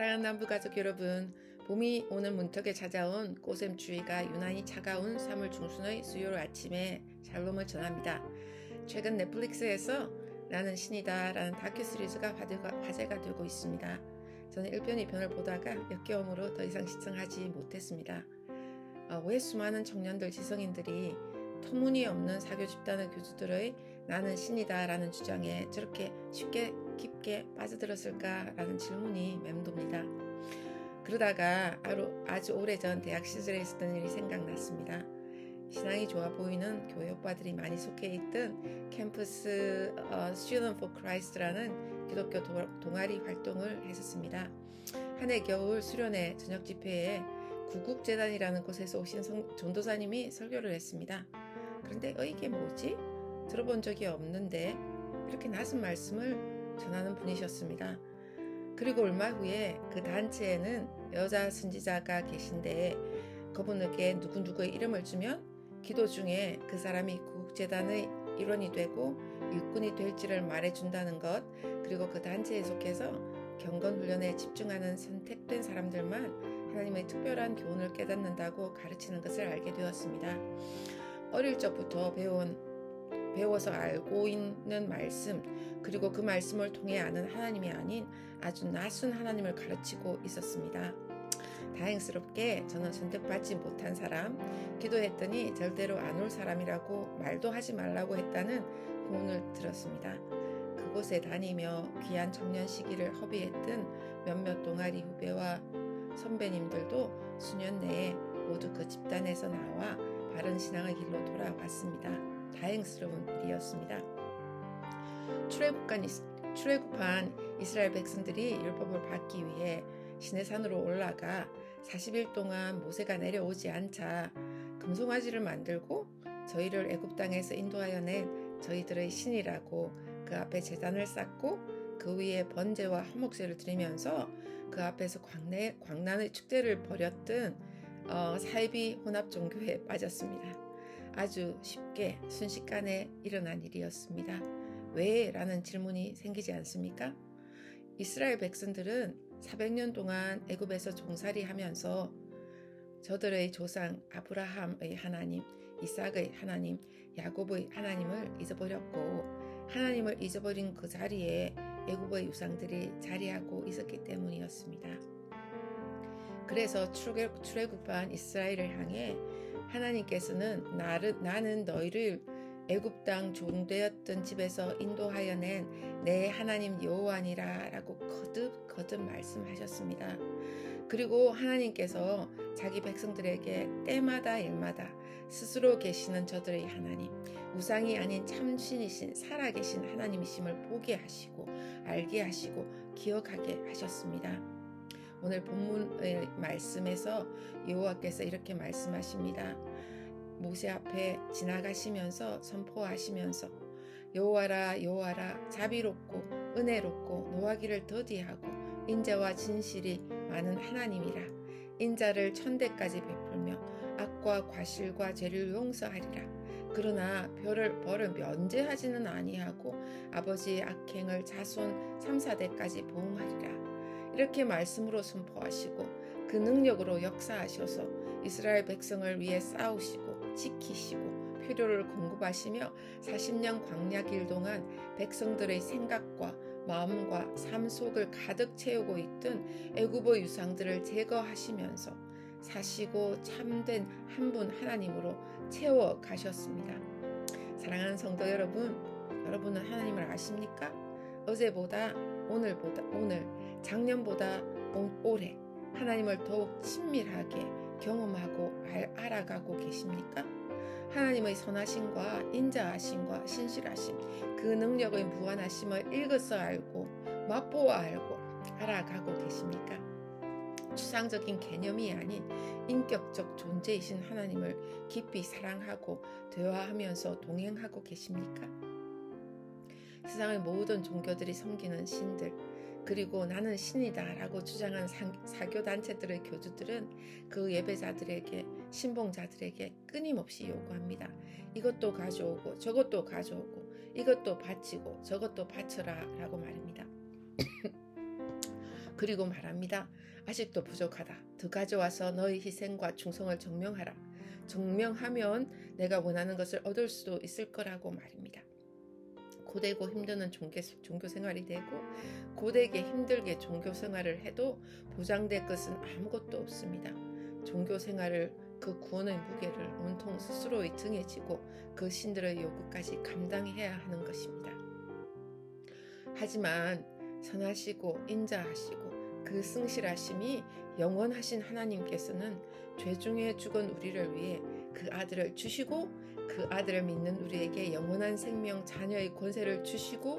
사랑하는 남부가족 여러분, 봄이 오는 문턱에 찾아온 꽃샘추위가 유난히 차가운 3월 중순의 수요일 아침에 샬롬을 전합니다. 최근 넷플릭스에서 나는 신이다 라는 다큐 시리즈가 화제가 되고 있습니다. 저는 1편, 2편을 보다가 역겨움으로 더 이상 시청하지 못했습니다. 왜 수많은 청년들, 지성인들이 터무니없는 사교 집단의 교주들의 나는 신이다 라는 주장에 저렇게 쉽게 깊게 빠져들었을까라는 질문이 맴돕니다. 그러다가 아주 오래전 대학 시절에 있었던 일이 생각났습니다. 신앙이 좋아 보이는 교회 오빠들이 많이 속해 있던 캠퍼스 Student for Christ라는 기독교 동아리 활동을 했었습니다. 한 해 겨울 수련회 저녁 집회에 구국재단이라는 곳에서 오신 전도사님이 설교를 했습니다. 그런데 이게 뭐지? 들어본 적이 없는데 이렇게 낯선 말씀을 전하는 분이셨습니다. 그리고 얼마 후에 그 단체에는 여자 선지자가 계신데 그분에게 누구누구의 이름을 주면 기도 중에 그 사람이 구국재단의 일원이 되고 일꾼이 될지를 말해준다는 것, 그리고 그 단체에 속해서 경건훈련에 집중하는 선택된 사람들만 하나님의 특별한 교훈을 깨닫는다고 가르치는 것을 알게 되었습니다. 어릴 적부터 배워서 알고 있는 말씀, 그리고 그 말씀을 통해 아는 하나님이 아닌 아주 낯선 하나님을 가르치고 있었습니다. 다행스럽게 저는 선택받지 못한 사람, 기도했더니 절대로 안 올 사람이라고 말도 하지 말라고 했다는 교훈을 들었습니다. 그곳에 다니며 귀한 청년 시기를 허비했던 몇몇 동아리 후배와 선배님들도 수년 내에 모두 그 집단에서 나와 바른 신앙의 길로 돌아왔습니다. 다행스러운 일이었습니다. 출애굽한 이스라엘 백성들이 율법을 받기 위해 시내산으로 올라가 40일 동안 모세가 내려오지 않자 금송아지를 만들고 저희를 애굽 땅에서 인도하여 낸 저희들의 신이라고 그 앞에 제단을 쌓고 그 위에 번제와 화목제를 드리면서 그 앞에서 광란의 축제를 벌였던 사이비 혼합 종교에 빠졌습니다. 아주 쉽게 순식간에 일어난 일이었습니다. 왜? 라는 질문이 생기지 않습니까? 이스라엘 백성들은 400년 동안 애굽에서 종살이하면서 저들의 조상 아브라함의 하나님, 이삭의 하나님, 야곱의 하나님을 잊어버렸고 하나님을 잊어버린 그 자리에 애굽의 유상들이 자리하고 있었기 때문이었습니다. 그래서 출애굽한 이스라엘을 향해 하나님께서는 나는 너희를 애굽 땅 종되었던 집에서 인도하여 낸 내 하나님 여호와니라 라고 거듭 말씀하셨습니다. 그리고 하나님께서 자기 백성들에게 때마다 일마다 스스로 계시는 저들의 하나님, 우상이 아닌 참신이신 살아계신 하나님이심을 보게 하시고 알게 하시고 기억하게 하셨습니다. 오늘 본문의 말씀에서 여호와께서 이렇게 말씀하십니다. 모세 앞에 지나가시면서 선포하시면서 여호와라 여호와라 자비롭고 은혜롭고 노하기를 더디하고 인자와 진실이 많은 하나님이라. 인자를 천대까지 베풀며 악과 과실과 죄를 용서하리라. 그러나 벌을 면제하지는 아니하고 아버지의 악행을 자손 3, 4대까지 보응하리라. 이렇게 말씀으로 선포하시고 그 능력으로 역사하셔서 이스라엘 백성을 위해 싸우시고 지키시고 필요를 공급하시며 40년 광야길 동안 백성들의 생각과 마음과 삶 속을 가득 채우고 있던 애굽의 유상들을 제거하시면서 사시고 참된 한 분 하나님으로 채워 가셨습니다. 사랑하는 성도 여러분, 여러분은 하나님을 아십니까? 어제보다 오늘, 작년보다 올해 하나님을 더욱 친밀하게 경험하고 알아가고 계십니까? 하나님의 선하심과 인자하심과 신실하심, 그 능력의 무한하심을 읽어서 알고 맛보아 알고 알아가고 계십니까? 추상적인 개념이 아닌 인격적 존재이신 하나님을 깊이 사랑하고 대화하면서 동행하고 계십니까? 세상의 모든 종교들이 섬기는 신들, 그리고 나는 신이다 라고 주장하는 사교단체들의 교주들은 그 예배자들에게, 신봉자들에게 끊임없이 요구합니다. 이것도 가져오고 저것도 가져오고 이것도 바치고 저것도 바쳐라 라고 말입니다. 그리고 말합니다. 아직도 부족하다. 더 가져와서 너의 희생과 충성을 증명하라. 증명하면 내가 원하는 것을 얻을 수도 있을 거라고 말입니다. 고되고 힘드는 종교 생활이 되고 고되게 힘들게 종교 생활을 해도 보장될 것은 아무것도 없습니다. 종교 생활을 그 구원의 무게를 온통 스스로의 등에 지고 그 신들의 요구까지 감당해야 하는 것입니다. 하지만 선하시고 인자하시고 그 성실하심이 영원하신 하나님께서는 죄 중에 죽은 우리를 위해 그 아들을 주시고 그 아들을 믿는 우리에게 영원한 생명 자녀의 권세를 주십니다.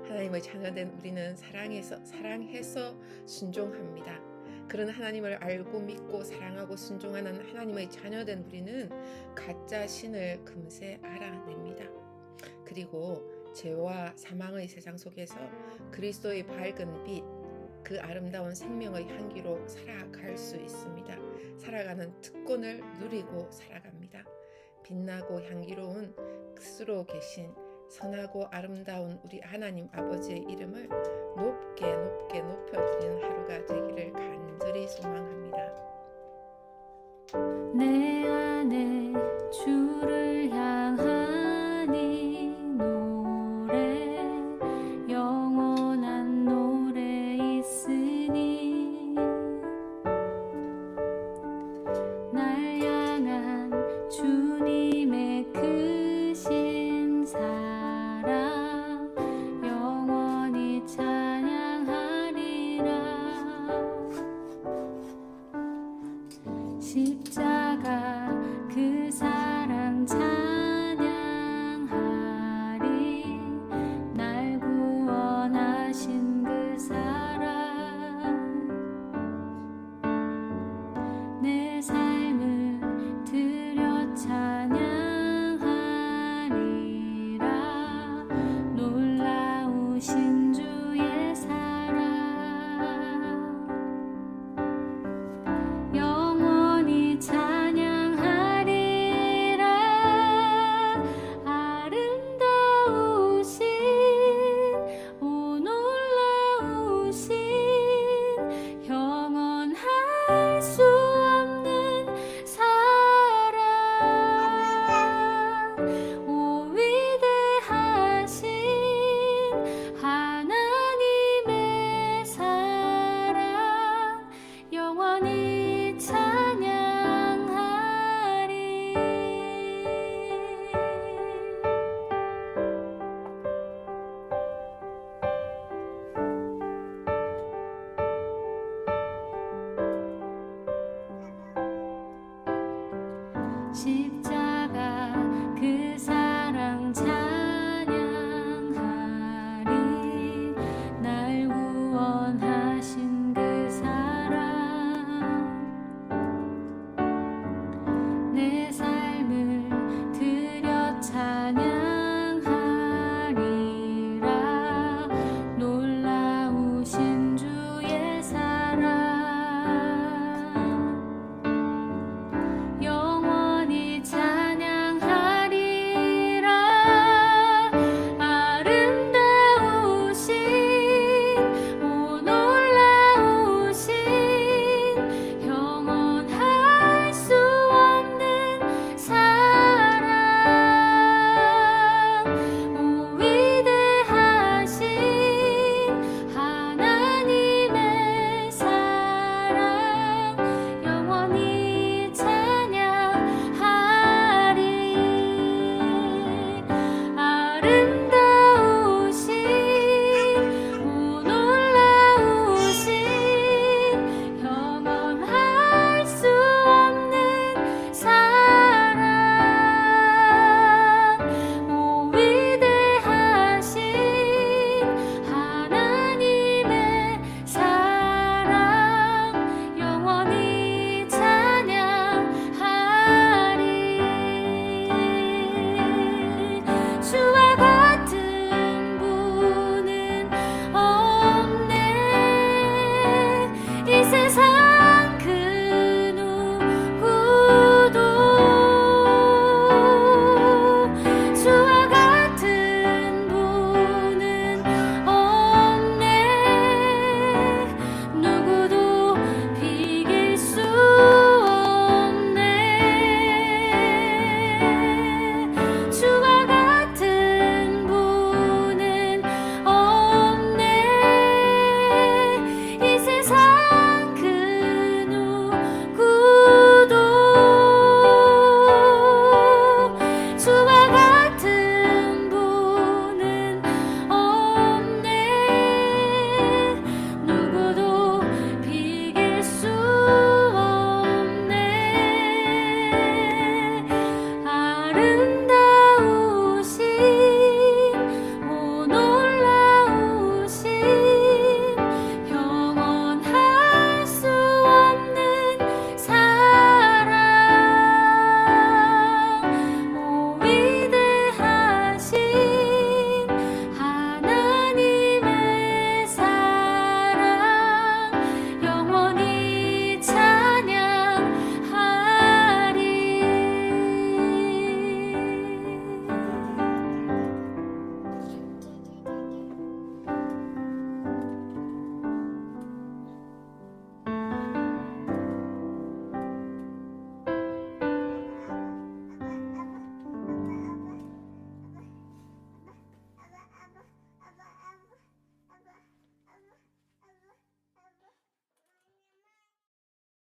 하나님의 자녀된 우리는 사랑해서 순종합니다. 그런 하나님을 알고 믿고 사랑하고 순종하는 하나님의 자녀된 우리는 가짜 신을 금세 알아냅니다. 그리고 죄와 사망의 세상 속에서 그리스도의 밝은 빛, 그 아름다운 생명의 향기로 살아갈 수 있습니다. 살아가는 특권을 누리고 살아갑니다. 빛나고 향기로운 스스로 계신 선하고 아름다운 우리 하나님 아버지의 이름을 높게 높여드리는 하루가 되기를 간절히 소망합니다. 내 안에 주를 향하니 노래 영원한 노래 있으니 날 향한 주님의 크신 사랑 영원히 찬양하리라. 십자가 그 사랑 찬양하리. 날 구원하신 그 사랑 내 삶을 드려 찬양하리라. 놀라우신 주의 사랑 영원히 찬양하리라. 아름다우신 오 놀라우신 영원할 수 없는 사랑 오 위대하신 하나님의 사랑 영원히 찬양하리. 십자가